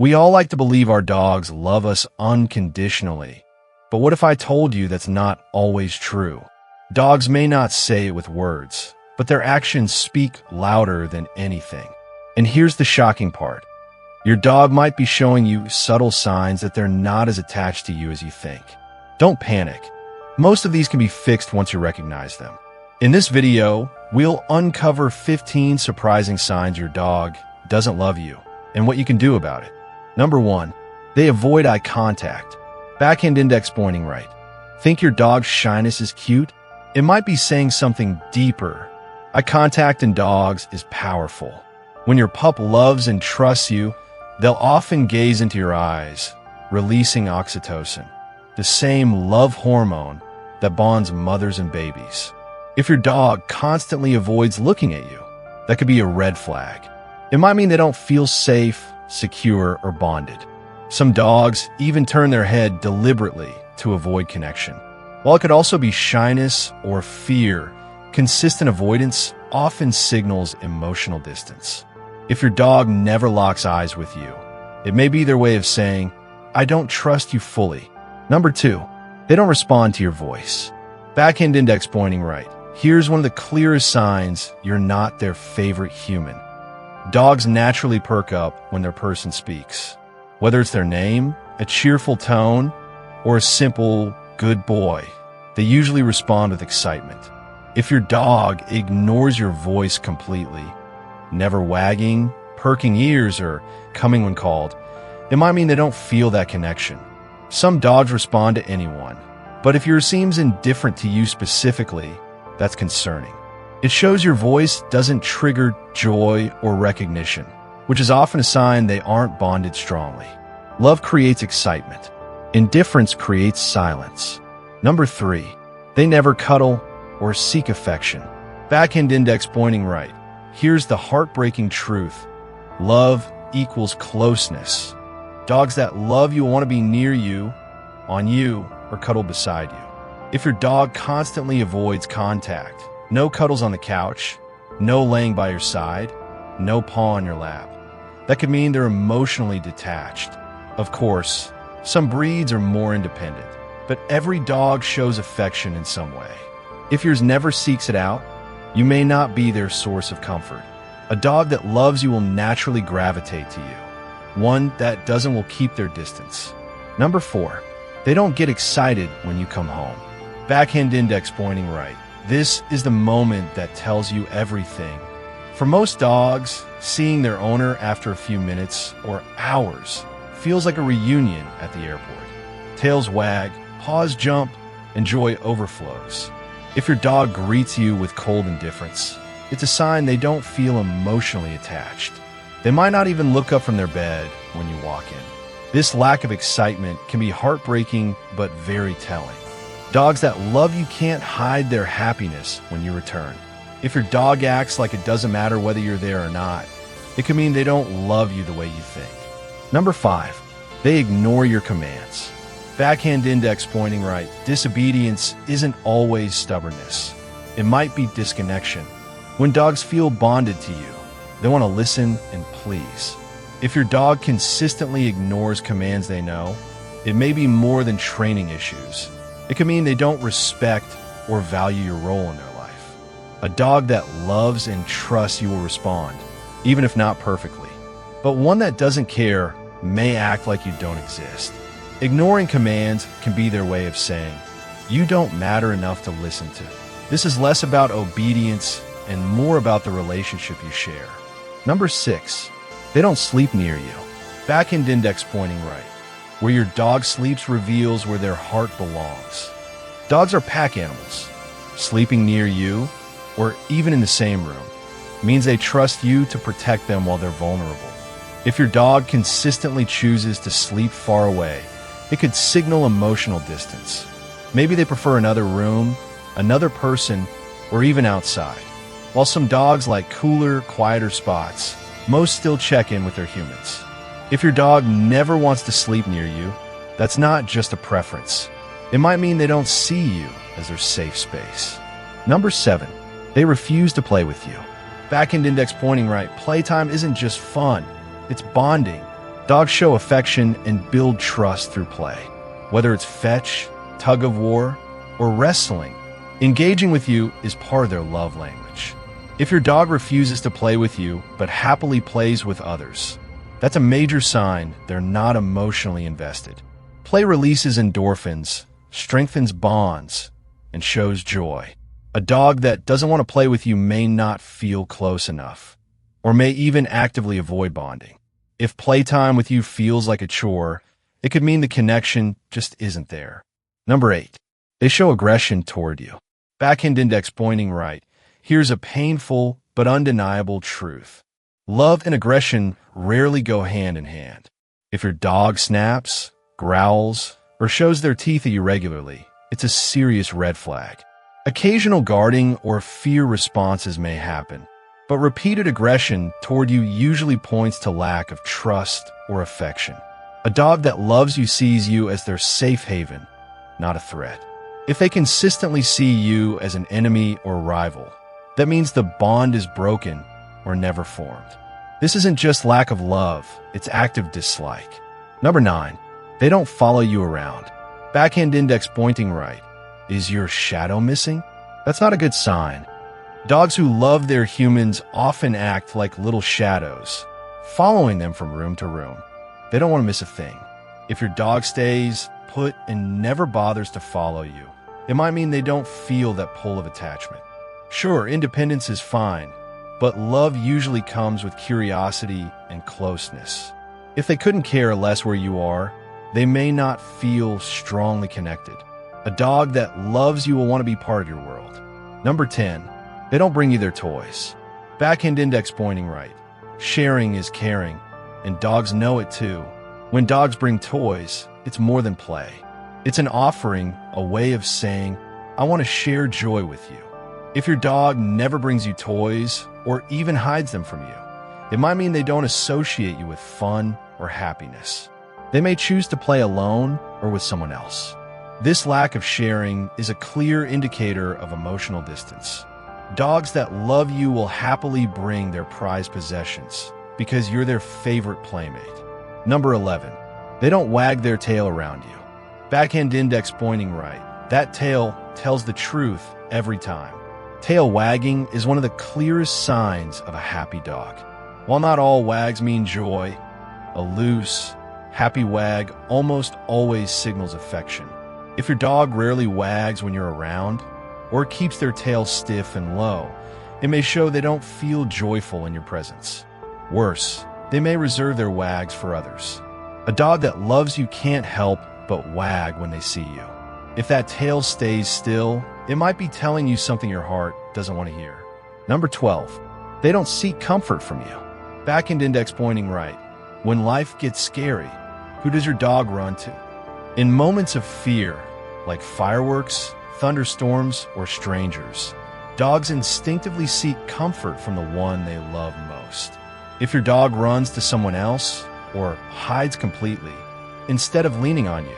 We all like to believe our dogs love us unconditionally. But what if I told you that's not always true? Dogs may not say it with words, but their actions speak louder than anything. And here's the shocking part. Your dog might be showing you subtle signs that they're not as attached to you as you think. Don't panic. Most of these can be fixed once you recognize them. In this video, we'll uncover 15 surprising signs your dog doesn't love you and what you can do about it. Number 1, they avoid eye contact. Backhand index pointing right. Think your dog's shyness is cute? It might be saying something deeper. Eye contact in dogs is powerful. When your pup loves and trusts you, they'll often gaze into your eyes, releasing oxytocin, the same love hormone that bonds mothers and babies. If your dog constantly avoids looking at you, that could be a red flag. It might mean they don't feel safe, secure, or bonded. Some dogs even turn their head deliberately to avoid connection. While it could also be shyness or fear, consistent avoidance often signals emotional distance. If your dog never locks eyes with you, it may be their way of saying, "I don't trust you fully." Number 2, they don't respond to your voice. Backhand index pointing right. Here's one of the clearest signs you're not their favorite human. Dogs naturally perk up when their person speaks. Whether it's their name, a cheerful tone, or a simple "good boy," they usually respond with excitement. If your dog ignores your voice completely, never wagging, perking ears, or coming when called, it might mean they don't feel that connection. Some dogs respond to anyone, but if yours seems indifferent to you specifically, that's concerning. It shows your voice doesn't trigger joy or recognition, which is often a sign they aren't bonded strongly. Love creates excitement. Indifference creates silence. Number 3, they never cuddle or seek affection. Backhand index pointing right. Here's the heartbreaking truth. Love equals closeness. Dogs that love you want to be near you, on you, or cuddle beside you. If your dog constantly avoids contact, no cuddles on the couch, no laying by your side, no paw on your lap, that could mean they're emotionally detached. Of course, some breeds are more independent, but every dog shows affection in some way. If yours never seeks it out, you may not be their source of comfort. A dog that loves you will naturally gravitate to you. One that doesn't will keep their distance. Number 4, they don't get excited when you come home. Backhand index pointing right. This is the moment that tells you everything. For most dogs, seeing their owner after a few minutes or hours feels like a reunion at the airport. Tails wag, paws jump, and joy overflows. If your dog greets you with cold indifference, it's a sign they don't feel emotionally attached. They might not even look up from their bed when you walk in. This lack of excitement can be heartbreaking but very telling. Dogs that love you can't hide their happiness when you return. If your dog acts like it doesn't matter whether you're there or not, it could mean they don't love you the way you think. Number 5, they ignore your commands. Backhand index pointing right. Disobedience isn't always stubbornness. It might be disconnection. When dogs feel bonded to you, they want to listen and please. If your dog consistently ignores commands they know, it may be more than training issues. It could mean they don't respect or value your role in their life. A dog that loves and trusts you will respond, even if not perfectly. But one that doesn't care may act like you don't exist. Ignoring commands can be their way of saying, "You don't matter enough to listen to." This is less about obedience and more about the relationship you share. Number 6, they don't sleep near you. Backhand index pointing right. Where your dog sleeps reveals where their heart belongs. Dogs are pack animals. Sleeping near you, or even in the same room, means they trust you to protect them while they're vulnerable. If your dog consistently chooses to sleep far away, it could signal emotional distance. Maybe they prefer another room, another person, or even outside. While some dogs like cooler, quieter spots, most still check in with their humans. If your dog never wants to sleep near you, that's not just a preference. It might mean they don't see you as their safe space. Number 7, they refuse to play with you. Backhand index pointing right. Playtime isn't just fun, it's bonding. Dogs show affection and build trust through play. Whether it's fetch, tug of war, or wrestling, engaging with you is part of their love language. If your dog refuses to play with you but happily plays with others, that's a major sign they're not emotionally invested. Play releases endorphins, strengthens bonds, and shows joy. A dog that doesn't want to play with you may not feel close enough, or may even actively avoid bonding. If playtime with you feels like a chore, it could mean the connection just isn't there. Number 8. They show aggression toward you. Backhand index pointing right. Here's a painful but undeniable truth. Love and aggression rarely go hand in hand. If your dog snaps, growls, or shows their teeth at you regularly, it's a serious red flag. Occasional guarding or fear responses may happen, but repeated aggression toward you usually points to lack of trust or affection. A dog that loves you sees you as their safe haven, not a threat. If they consistently see you as an enemy or rival, that means the bond is broken or never formed. This isn't just lack of love, it's active dislike. Number 9. They don't follow you around. Backhand index pointing right. Is your shadow missing? That's not a good sign. Dogs who love their humans often act like little shadows, following them from room to room. They don't want to miss a thing. If your dog stays put and never bothers to follow you, it might mean they don't feel that pull of attachment. Sure, independence is fine, but love usually comes with curiosity and closeness. If they couldn't care less where you are, they may not feel strongly connected. A dog that loves you will want to be part of your world. Number 10. They don't bring you their toys. Backhand index pointing right. Sharing is caring, and dogs know it too. When dogs bring toys, it's more than play. It's an offering, a way of saying, I want to share joy with you. If your dog never brings you toys or even hides them from you, it might mean they don't associate you with fun or happiness. They may choose to play alone or with someone else. This lack of sharing is a clear indicator of emotional distance. Dogs that love you will happily bring their prized possessions because you're their favorite playmate. Number 11. They don't wag their tail around you. Backhand index pointing right. That tail tells the truth every time. Tail wagging is one of the clearest signs of a happy dog. While not all wags mean joy, a loose, happy wag almost always signals affection. If your dog rarely wags when you're around, or keeps their tail stiff and low, it may show they don't feel joyful in your presence. Worse, they may reserve their wags for others. A dog that loves you can't help but wag when they see you. If that tail stays still, it might be telling you something your heart doesn't want to hear. Number 12. They don't seek comfort from you. Backhand index pointing right. When life gets scary, who does your dog run to? In moments of fear, like fireworks, thunderstorms, or strangers, dogs instinctively seek comfort from the one they love most. If your dog runs to someone else or hides completely, instead of leaning on you,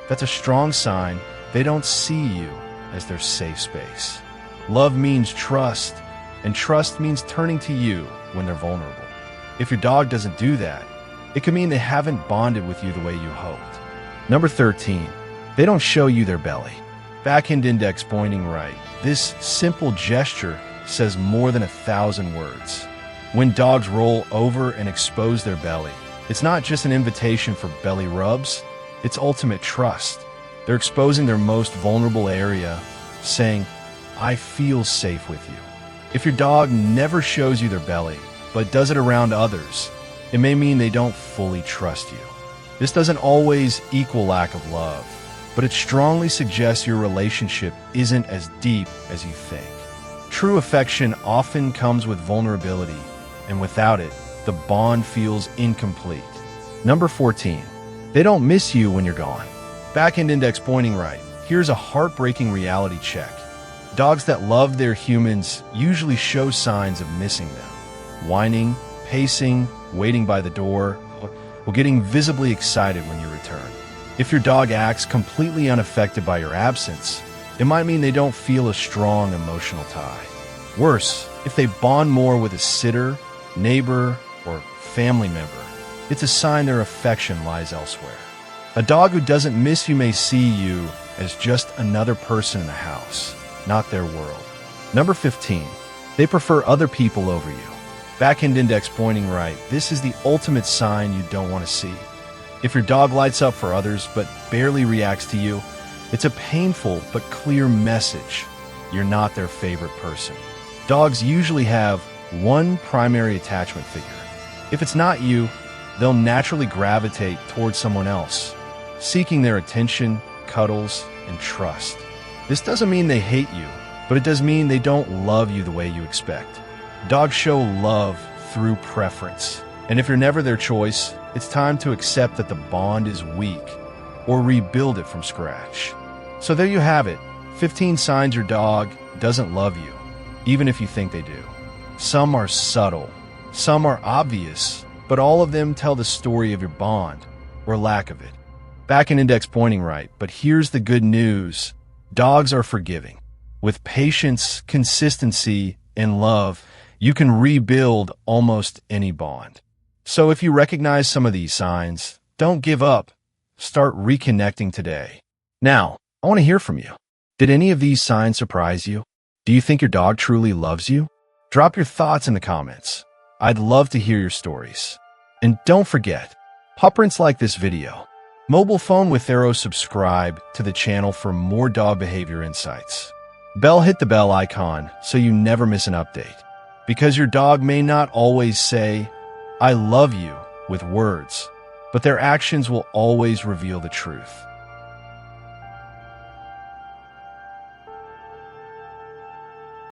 that's a strong sign they don't see you as their safe space. Love means trust, and trust means turning to you when they're vulnerable. If your dog doesn't do that, it could mean they haven't bonded with you the way you hoped. Number 13. They don't show you their belly. Backhand index pointing right. This simple gesture says more than 1,000 words. When dogs roll over and expose their belly, it's not just an invitation for belly rubs, it's ultimate trust. They're exposing their most vulnerable area, saying, I feel safe with you. If your dog never shows you their belly, but does it around others, it may mean they don't fully trust you. This doesn't always equal lack of love, but it strongly suggests your relationship isn't as deep as you think. True affection often comes with vulnerability, and without it, the bond feels incomplete. Number 14. They don't miss you when you're gone. Backhand index pointing right. Here's a heartbreaking reality check. Dogs that love their humans usually show signs of missing them. Whining, pacing, waiting by the door, or getting visibly excited when you return. If your dog acts completely unaffected by your absence, it might mean they don't feel a strong emotional tie. Worse, if they bond more with a sitter, neighbor, or family member, it's a sign their affection lies elsewhere. A dog who doesn't miss you may see you as just another person in the house, not their world. Number 15, they prefer other people over you. Backhand index pointing right. This is the ultimate sign you don't want to see. If your dog lights up for others but barely reacts to you, it's a painful but clear message. You're not their favorite person. Dogs usually have one primary attachment figure. If it's not you, they'll naturally gravitate towards someone else, seeking their attention, cuddles, and trust. This doesn't mean they hate you, but it does mean they don't love you the way you expect. Dogs show love through preference, and if you're never their choice, it's time to accept that the bond is weak or rebuild it from scratch. So there you have it, 15 signs your dog doesn't love you, even if you think they do. Some are subtle, some are obvious, but all of them tell the story of your bond, or lack of it. Back in index pointing right, but here's the good news. Dogs are forgiving. With patience, consistency, and love, you can rebuild almost any bond. So if you recognize some of these signs, don't give up. Start reconnecting today. Now, I want to hear from you. Did any of these signs surprise you? Do you think your dog truly loves you? Drop your thoughts in the comments. I'd love to hear your stories. And don't forget, paw prints like this video. Mobile phone with arrow, subscribe to the channel for more dog behavior insights. Hit the bell icon so you never miss an update. Because your dog may not always say, "I love you," with words, but their actions will always reveal the truth.